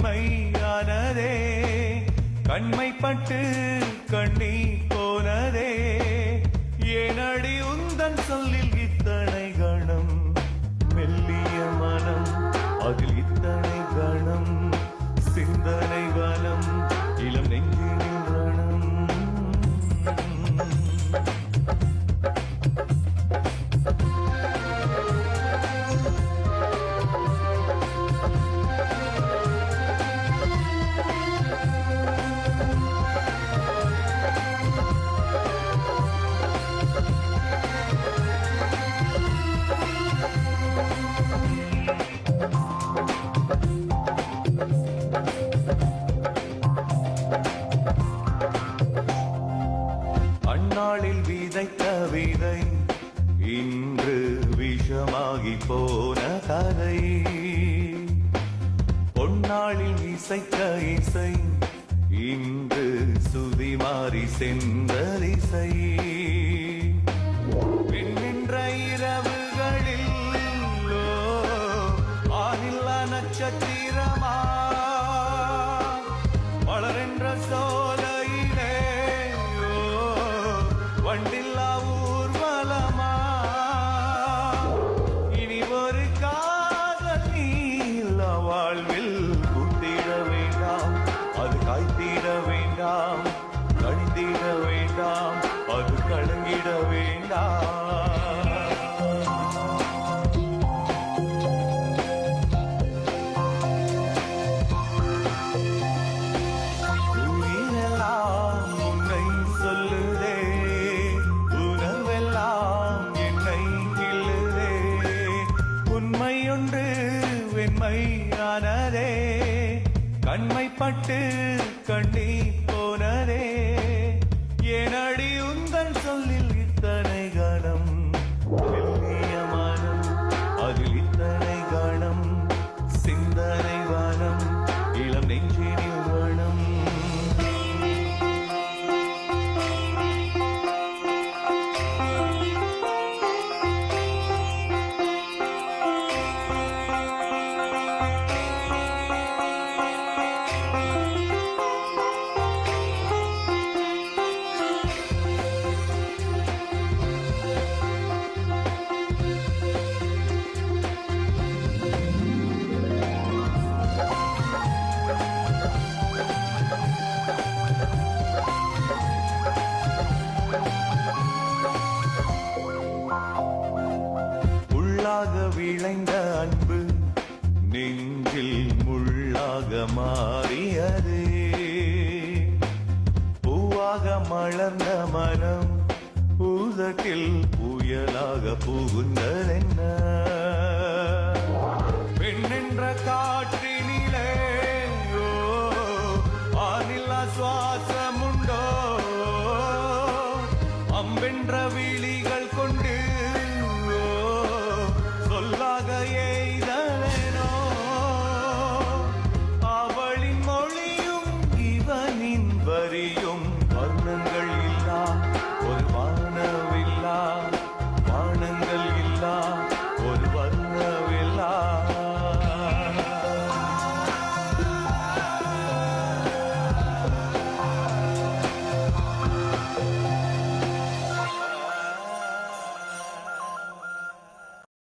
வெண்மையானதே கண்மைப்பட்டு கண்ணி போனதே ஏனடி உந்தன் சொல்லில் இத்தனை கணம் மெல்லிய மனம் அதில் இத்தனை கணம் சிந்தனை வனம் இளம் நெஞ்சினில் ரணம் அந்நாளில் விதைத்த விதை இன்று விஷமாகி போன கதை பொன்னாளில் இசைத்த இசை இன்று சுதி மாறி சென்ற இசை பின்னின்ற இரவுகளில் ஆனில்லா நட்சத்திரமா வளரென்ற சோலையிலே வண்டில்லா ஊர்வலமா இனி ஒரு காதல் நீல வாழ்வில் கூட்டிட வேண்டாம் அது காய்த்திட வேண்டாம் கணித்திட வேண்டாம் அது கலங்கிட வேண்டாம் உண்மையொன்று வெண்மையானதே கண்மைப்பட்டு கண்ணி போனதே ஏனடி உந்தன் சொல்லில் இத்தனை கணம் மெல்லிய மனம் அதில் இத்தனை கணம் சிந்தனை வனம் இளம் நெஞ்சினில் வனம் உள்ளாக விளைந்த அன்பு நெஞ்சில் முள்ளாக மாறியது பூவாக மலர்ந்த மனம் பூதத்தில் புயலாக புகுந்ததென்ன பெண்ணென்ற காற்று